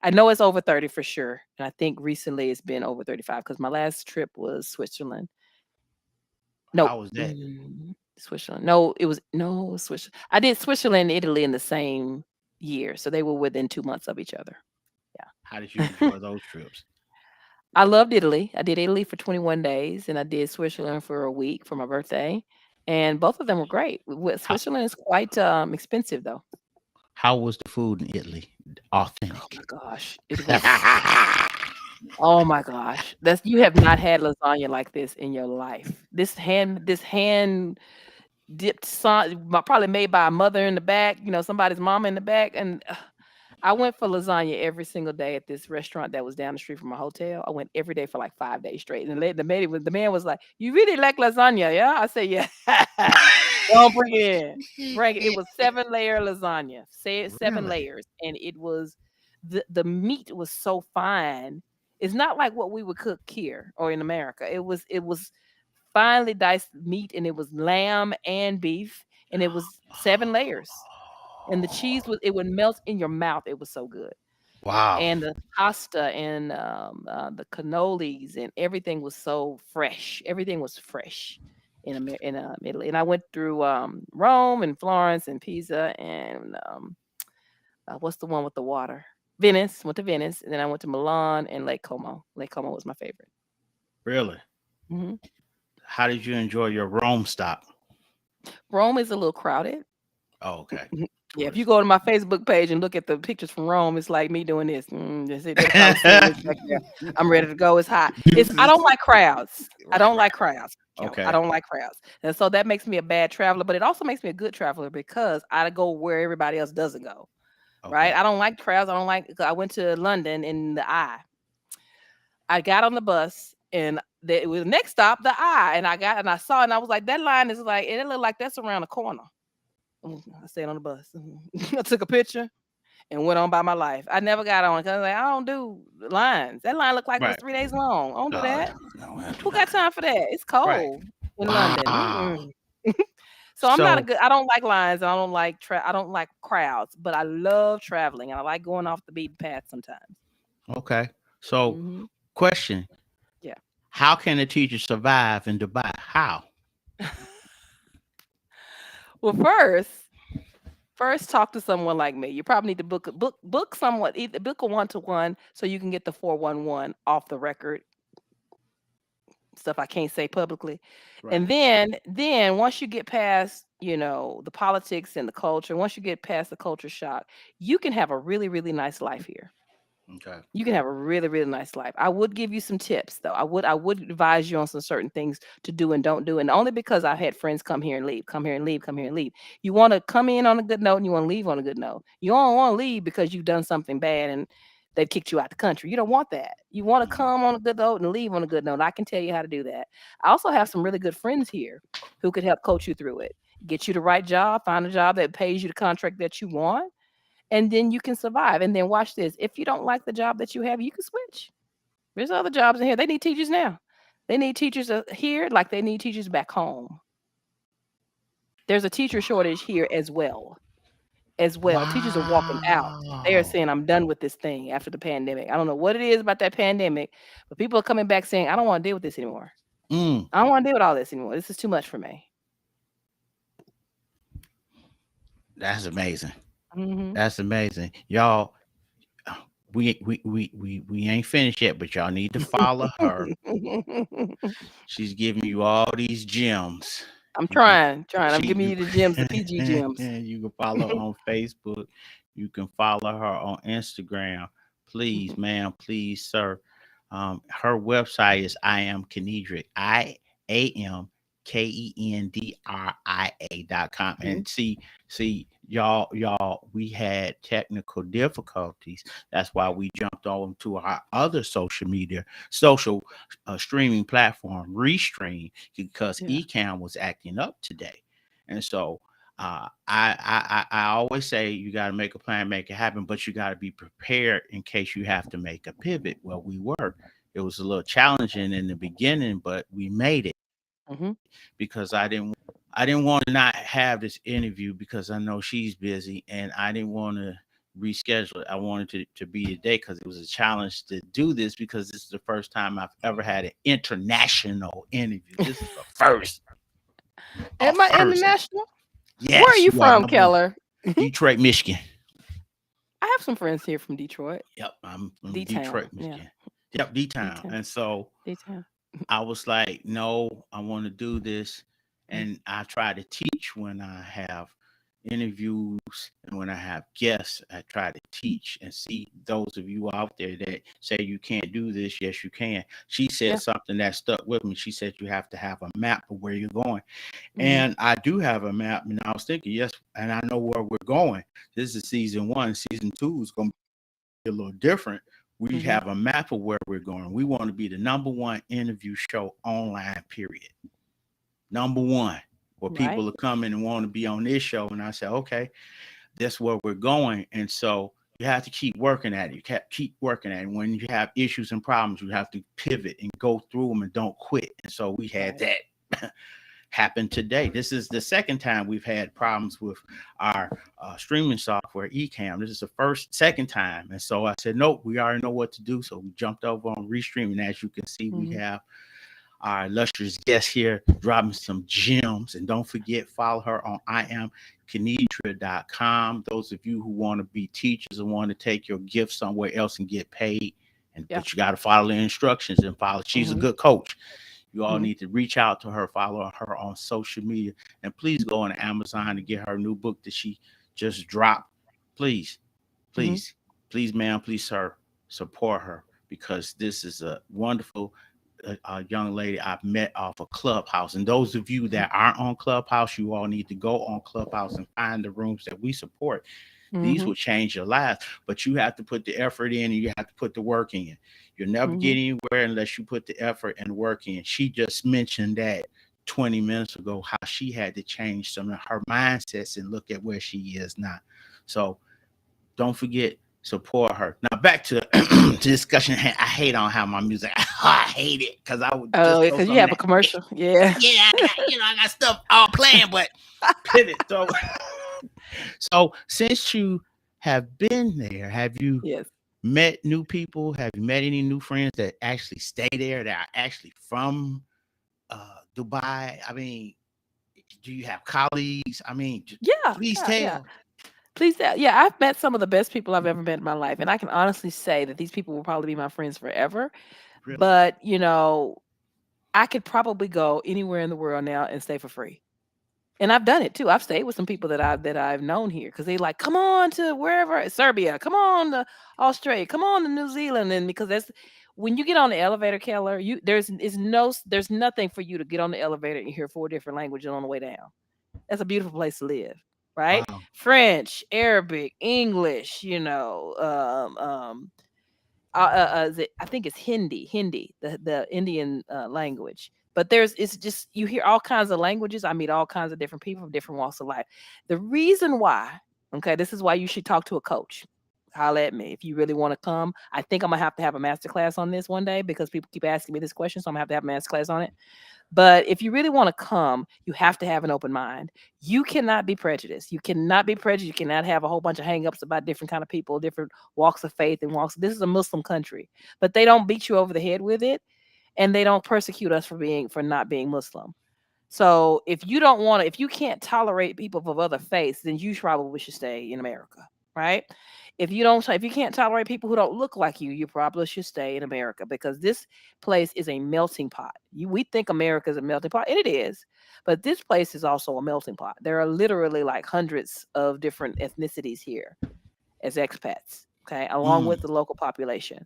I know it's over 30 for sure. And I think recently it's been over 35 because my last trip was Switzerland. No, How was that? Switzerland. No, it was Switzerland. I did Switzerland and Italy in the same year, so they were within 2 months of each other. How did you Yeah. enjoy those trips? I loved Italy. I did Italy for 21 days, and I did Switzerland for a week for my birthday, and both of them were great. How Switzerland is quite expensive, though. how was the food in Italy? Oh my Authentic. gosh, it was. Oh my gosh, that's you have not had lasagna like this in your life. This hand dipped probably made by a mother in the back, somebody's mama in the back, and I went for lasagna every single day at this restaurant that was down the street from my hotel. I went every day for like 5 days straight. And the man was like, "You really like lasagna, yeah?" I said, "Yeah." Don't bring it in. Bring it. It was 7 layer lasagna. Say it 7 Really? layers, and it was the meat was so fine. It's not like what we would cook here or in America. It was finely diced meat, and it was lamb and beef, and it was 7 layers. And the cheese it would melt in your mouth. It was so good. Wow. And the pasta and the cannolis and everything was so fresh. Everything was fresh in Italy. And I went through Rome and Florence and Pisa and what's the one with the water? Venice. Went to Venice, and then I went to Milan and Lake Como. Lake Como was my favorite. Really? hmm How did you enjoy your Rome stop? Rome is a little crowded. Oh, okay. Yeah, if you tourist. go to my Facebook page and look at the pictures from Rome, it's like me doing this. That's it. They'll probably see this back there. I'm ready to go. It's hot. It's I don't like crowds. I don't like crowds. Kel. I Okay. don't like crowds, and so that makes me a bad traveler. But it also makes me a good traveler because I go where everybody else doesn't go. Right? Okay. I don't like crowds. I don't like. I went to London in the Eye. I got on the bus and it was next stop the Eye, and I saw it and I was like, that line is like, and it looked like that's around the corner. I stayed on the bus. I took a picture and went on by my life. I never got on because like, I don't do lines. That line looked like it was Right. 3 days long. I don't do that. No, we have to Who do got that. time for that? It's Right. cold in London. Wow. Mm-mm. So I'm not a So, good. I don't like lines. And I don't like I don't like crowds. But I love traveling and I like going off the beaten path sometimes. okay. So, Hmm. question: Yeah. how can a teacher survive in Dubai? How? Well, first talk to someone like me. You probably need to book someone, either book a 1-to-1 so you can get the 411 off the record stuff I can't say publicly. Right. And then once you get past, the politics and the culture, once you get past the culture shock, you can have a really, really nice life here. Okay. You can have a really, really nice life. I would give you some tips though. I would advise you on some certain things to do and don't do. And only because I've had friends come here and leave, come here and leave, come here and leave. You want to come in on a good note and you want to leave on a good note. You don't want to leave because you've done something bad and they've kicked you out the country. You don't want that. You want to Mhm. come on a good note and leave on a good note. I can tell you how to do that. I also have some really good friends here who could help coach you through it. Get you the right job, find a job that pays you the contract that you want, and then you can survive. And then watch this. If you don't like the job that you have, you can switch. There's other jobs in here. They need teachers now. They need teachers here like they need teachers back home. There's a teacher shortage here as well. As well. Teachers are walking out. They are Wow. saying, I'm done with this thing after the pandemic. I don't know what it is about that pandemic, but people are coming back saying, I don't want to deal with this anymore. Mm, I don't want to deal with all this anymore. This is too much for me. that's amazing. Hmm. That's amazing. Y'all, we ain't finished yet, but y'all need to follow her. She's giving you all these gems. I'm You can trying. I'm she giving you you the gems, the PG gems. you can follow her on Facebook. You can follow her on Instagram. Please, ma'am, please, sir. Her website is I am Kenedric. IAMKENDRIA.com. Mhm. And see, y'all, we had technical difficulties. That's why we jumped on to our other social streaming platform, Restream, because Yeah. Ecamm was acting up today. And so I always say you got to make a plan, make it happen, but you got to be prepared in case you have to make a pivot. Well, we were. It was a little challenging in the beginning, but we made it Hmm. because I didn't want to not have this interview because I know she's busy and I didn't want to reschedule it. I wanted to be today because it was a challenge to do this because this is the first time I've ever had an international interview. This is the first. A Am I first. international? Where are Yes, you you are from, number one. Keller? Detroit, Michigan. I have some friends here from Detroit. Yep, I'm from D Town. Detroit, Yeah. Michigan. Yep, D D Town. Town. And so D Town. I was like, no, I want to do this. Mhm. And I try to teach when I have interviews and when I have guests. I try to teach and see those of you out there that say you can't do this. Yes, you can. She said Yeah. something that stuck with me. She said you have to have a map of where you're going. Mhm. And I do have a map. And I was thinking, yes, and I know where we're going. This is season one. Season two is going to be a little different. We Mhm. have a map of where we're going. We want to be the number one interview show online, period. Number one, where Right. people are coming and want to be on this show. And I said, okay, that's where we're going. And so you have to keep working at it. You can't keep working at it. When you have issues and problems, you have to pivot and go through them and don't quit. And so we had Right. that happened today. This is the second time we've had problems with our streaming software, Ecamm. This is the second time. And so I said, nope, we already know what to do. So we jumped over on Restream. And as you can see, we Mhm. have our illustrious guest here dropping some gems. And don't forget, follow her on iamkenedra.com. Those of you who want to be teachers and want to take your gift somewhere else and get paid. Yeah. But you got to follow the instructions and follow. She's a Mhm. good coach. You all Mhm. need to reach out to her, follow her on social media, and please go on Amazon and get her new book that she just drop, please, Mhm. please, please, ma'am, please, sir, support her because this is a wonderful young lady I've met off of Clubhouse. And those of you Mhm. that aren't on Clubhouse, you all need to go on Clubhouse and find the rooms that we support. These Mhm. will change your lives, but you have to put the effort in and you have to put the work in. You'll never get Mhm. anywhere unless you put the effort and work in. She just mentioned that 20 minutes ago, how she had to change some of her mindsets and look at where she is now. So don't forget, support her. Now back to the discussion. I hate on how my music. I hate it because I would Oh, just yeah, throw 'cause you some of have a that. commercial. Yeah. Yeah, I got I got stuff all playing, but pivot. So since you have been there, have you Yes. met new people? Have you met any new friends that actually stay there that are actually from Dubai? I mean, do you have colleagues? I mean, Yeah, please yeah, yeah. tell. Please tell. Yeah, I've met some of the best people I've ever met in my life, and I can honestly say that these people will probably be my friends forever. Really? But, I could probably go anywhere in the world now and stay for free. And I've done it too. I've stayed with some people that I've known here because they like, come on to wherever Serbia, come on to Australia, come on to New Zealand, and because that's when you get on the elevator, Keller, there's nothing for you to get on the elevator and hear four different languages on the way down. That's a beautiful place to live, right? Wow. French, Arabic, English, I think it's Hindi, the Indian language. But it's just you hear all kinds of languages. I meet all kinds of different people from different walks of life. The reason why, okay, this is why you should talk to a coach. Holler at me if you really want to come. I think I'm gonna have to have a master class on this one day because people keep asking me this question, so I'm gonna have to have a master class on it. But if you really want to come, you have to have an open mind. You cannot be prejudiced. You cannot be prejudiced. You cannot have a whole bunch of hangups about different kind of people, different walks of faith and walks. This is a Muslim country, but they don't beat you over the head with it, and they don't persecute us for not being Muslim. So if you can't tolerate people of other faiths, then you probably should stay in America, right? If you can't tolerate people who don't look like you probably should stay in America because this place is a melting pot. We think America is a melting pot, and it is, but this place is also a melting pot. There are literally like hundreds of different ethnicities here as expats, okay, along Mm, with the local population.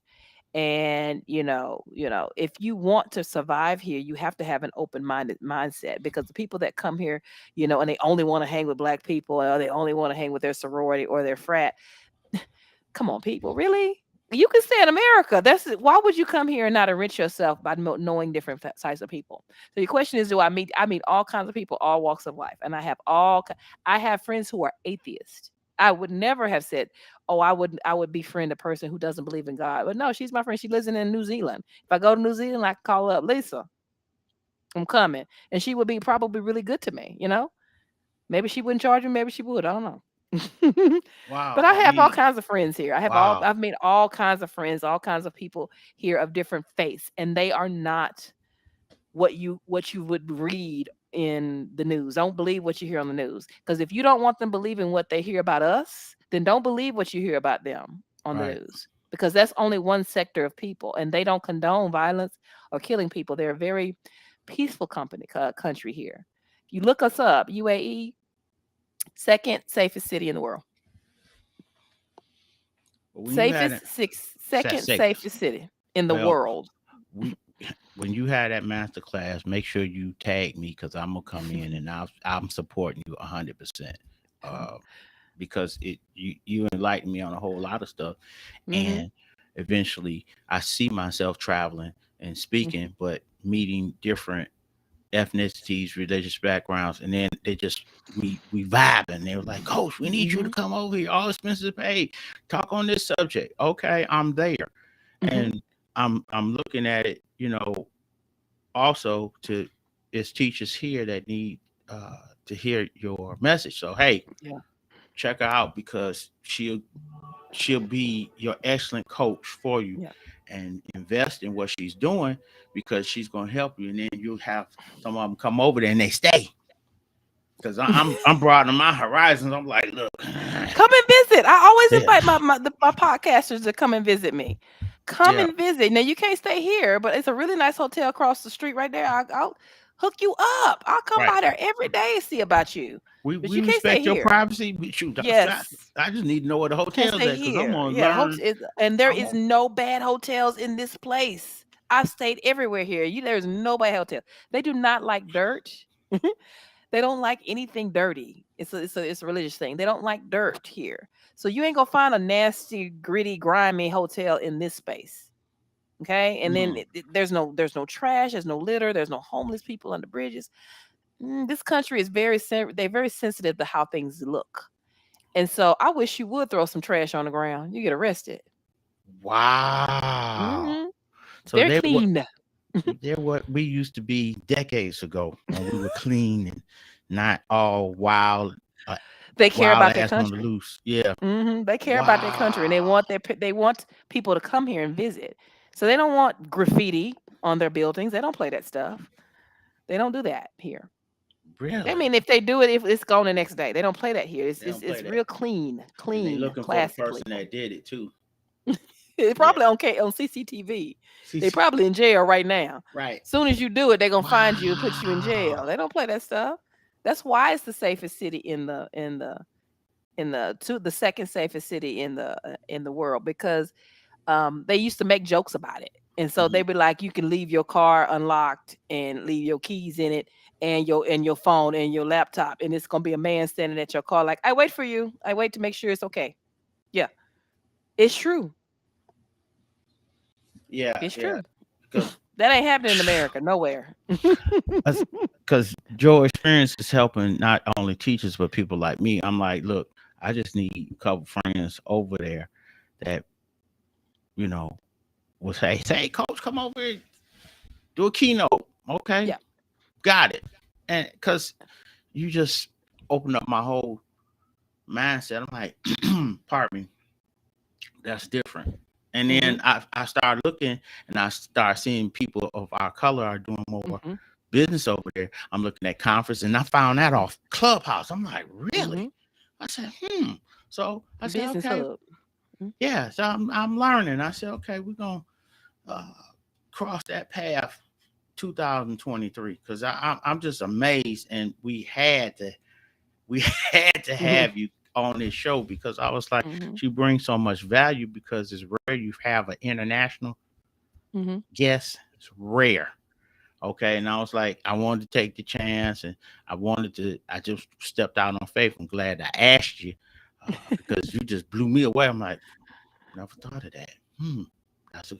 And if you want to survive here, you have to have an open-minded mindset because the people that come here, and they only want to hang with black people or they only want to hang with their sorority or their frat. Come on, people, really? You can stay in America. Why would you come here and not enrich yourself by knowing different types of people? So your question is, do I meet all kinds of people, all walks of life, and I have friends who are atheists. I would never have said, oh, I would befriend a person who doesn't believe in God. But no, she's my friend. She lives in New Zealand. If I go to New Zealand, I can call her up, Lisa, I'm coming, and she would be probably really good to me. Maybe she wouldn't charge me, maybe she would. I don't know. But wow. I I have all mean, kinds of friends here. wow. I've made all kinds of friends, all kinds of people here of different faiths, and they are not what you would read in the news. Don't believe what you hear on the news. Because if you don't want them believing what they hear about us, then don't believe what you hear about them on the Right. news. Because that's only one sector of people, and they don't condone violence or killing people. They're a very peaceful country here. If you look us up, UAE, second safest city in the world. But when you had it, Second six, safest city in the well, world. we when you had that master class, make sure you tag me because I'm gonna come in and I'm supporting you 100%. Uh, because you enlightened me on a whole lot of stuff, Mhm. and eventually I see myself traveling and Mhm. speaking, but meeting different ethnicities, religious backgrounds, and then they just we vibe and they were like, Coach, we need you to Mhm. come over here. All expenses paid. Talk on this subject. Okay, I'm there. Mhm. And I'm looking at it, also to it's teachers here that need to hear your message. So hey, Yeah. check her out because she'll be your excellent coach for you Yeah. and invest in what she's doing because she's gonna help you and then you'll have some of them come over there and they stay. Because I'm broadening my horizons. I'm like, look, Come and visit. I always yeah, invite my podcasters to come and visit me. Come yeah, and visit. Now you can't stay here, but it's a really nice hotel across the street right there. I'll hook you up. I'll come Right. by there every day and see about you. But We you can't stay respect your here. privacy. Shoot, Yes. I just need to know where the Can't hotel's stay at because I'm here. gonna Yeah, learn. and there I'm is gonna no bad hotels in this place. I've stayed everywhere here. There's no bad hotel. They do not like dirt. They don't like anything dirty. It's a religious thing. They don't like dirt here. So you ain't gonna find a nasty, gritty, grimy hotel in this space. Okay, and then mm, there's no trash, there's no litter, there's no homeless people under bridges. This country is they're very sensitive to how things look, and so I wish you would throw some trash on the ground. You get arrested. wow. hmm So They're clean. they're what we used to be decades ago when we were clean and not all wild, uh, They care wild about their ass on the country. loose. Yeah. They care about their country, and Wow. they want people to come here and visit. So they don't want graffiti on their buildings. They don't play that stuff. They don't do that here. I Really? mean, if they do it, if it's gone the next day, they don't play that here. They don't It's play that. real clean, And they clean, looking for the classy person people. that did it too. It's Yeah. probably on CCTV. See, They probably in jail right now. right. Soon as you do it, they're gonna find you and put you in jail. Wow. They don't play that stuff. That's why it's the safest city the second safest city in the world, because they used to make jokes about it. And so Mhm. they'd be like, you can leave your car unlocked and leave your keys in it and your phone and your laptop. And it's gonna be a man standing at your car like, I wait for you. I wait to make sure it's okay. Yeah. It's true. Yeah, It's yeah. true. Because That ain't happening in America. Nowhere. because Joe experience is helping not only teachers but people like me. I'm like, look, I just need a couple friends over there that you know will say, hey, coach, come over here, do a keynote. Okay, Yeah. got it. And because you just open up my whole mindset. I'm like, pardon me, that's different. And Mhm. then I started looking and I start seeing people of our color are doing more Mhm. business over there. I'm looking at conference and I found that off Clubhouse. I'm like, really? Mhm. I said, So I said, Business okay, hub. Mhm. yeah. So I'm learning. I said, okay, we're gonna uh, cross that path 2023 because I'm just amazed and we had to Mhm. have you on this show because I was like, Mhm. she brings so much value because it's rare you have an international Mhm. guest. It's rare. Okay. And I was like, I wanted to take the chance and I just stepped out on faith. I'm glad I asked you because you just blew me away. I'm like, never thought of that. That's a,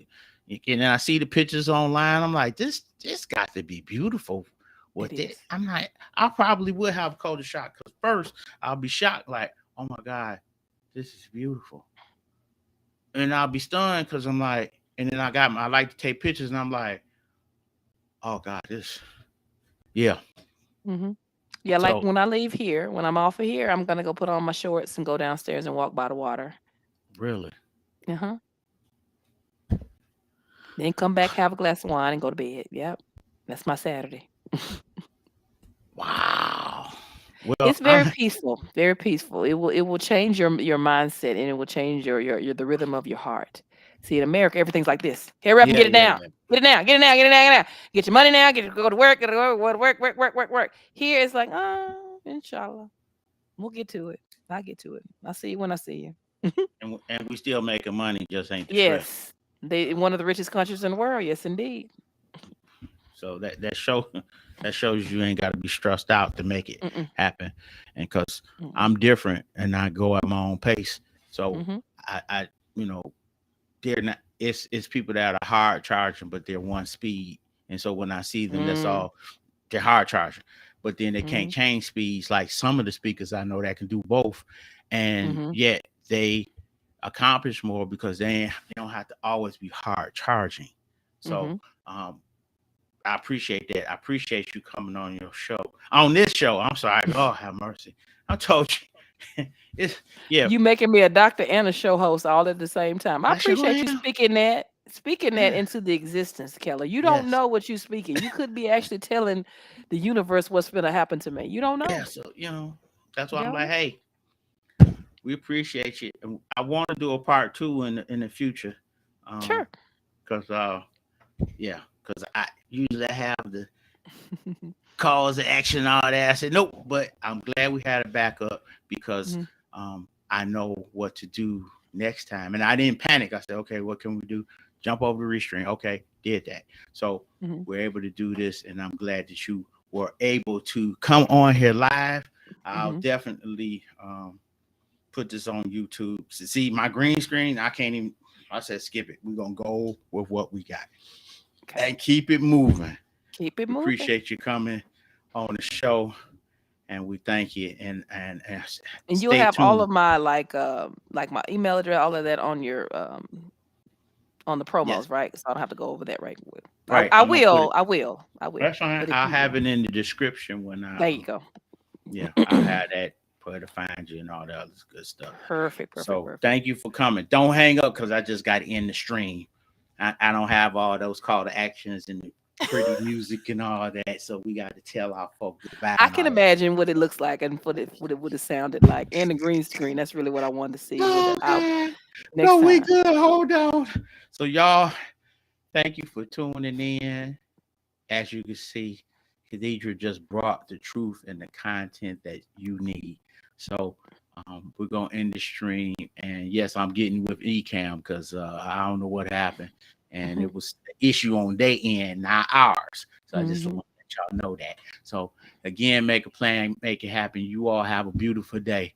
and then I see the pictures online. I'm like, this got to be beautiful. It What is. it? I'm like, I probably would have a culture shock because first I'll be shocked, like, oh my god, this is beautiful, and I'll be stunned because I'm like, and then I like to take pictures, and I'm like, oh god, this, yeah. Mhm. Yeah, like So when I leave here, when I'm off of here, I'm gonna go put on my shorts and go downstairs and walk by the water. really, Uh-huh. Then come back, have a glass of wine, and go to bed. Yep. That's my Saturday. wow. Well, It's very peaceful, very peaceful. It will change your mindset, and it will change your the rhythm of your heart. See, in America, everything's like this. Hurry up and yeah, get it yeah, down. yeah. Get it now. Get it now. Get it now. Get it now. Get your money now. Go to work. Get to work. Here it's like, inshallah, we'll get to it. I'll get to it. I'll see you when I see you. And we still making money, just ain't the stress. Yes, they one of the richest countries in the world. Yes, indeed. So that shows you ain't got to be stressed out to make it Mm-mm, happen. And because mm-mm, I'm different and I go at my own pace, so mm-hmm, I you know they're not. It's people that are hard charging, but they're one speed. And so when I see them, that's mm, all they're hard charging. But then they can't mm-hmm, change speeds like some of the speakers I know that can do both, and mm-hmm, yet they accomplish more because they don't have to always be hard charging. So mm-hmm. um, I appreciate that. I appreciate you coming on your show. On this show, I'm sorry. Lord have mercy. I told you. It's yeah. You making me a doctor and a show host all at the same time. I I sure appreciate you am. speaking that Yeah. into the existence, Keller. You don't Yes. know what you speaking. You could be actually telling the universe what's going to happen to me. You don't Yeah. know. So that's why I'm like, Yeah. hey, we appreciate you. And I want to do a part two in the future. Sure. Because yeah, because I usually have calls to action and all that. I said, nope, but I'm glad we had a backup because Mhm, I know what to do next time. And I didn't panic. I said, okay, what can we do? Jump over the restraint. Okay, did that. So mhm, we're able to do this, and I'm glad that you were able to come on here live. I'll mhm. definitely put this on YouTube. See my green screen, I can't even. I said, skip it. We're gonna go with what we got Okay. and keep it moving. Keep it We moving. appreciate you coming on the show, and we thank you. And And you'll stay have all tuned. of my like my email address, all of that on the Yes, promos, right? So I don't have to go over that right quick. I, right. I I'm gonna put it. will, I will, I will. That's fine. But if I'll you have it in the description when I. there you go. Yeah, I'll have that where to find you and all that other good stuff. Perfect, perfect, So perfect. thank you for coming. Don't hang up because I just got in the stream. I don't have all those call to actions and the pretty music and all that. So we got to tell our folk goodbye I and can all imagine what it looks like and what it sounded like. And the green screen. That's really what I wanted to see. But I'll that. next No, we time. good. Hold on. So y'all, thank you for tuning in. As you can see, Khadidra just brought the truth and the content that you need. So we're gonna end the stream. And yes, I'm getting with Ecam because I don't know what happened, and it was the issue on their end, not ours. So I just Hmm. want to let y'all know that. So again, make a plan, make it happen. You all have a beautiful day.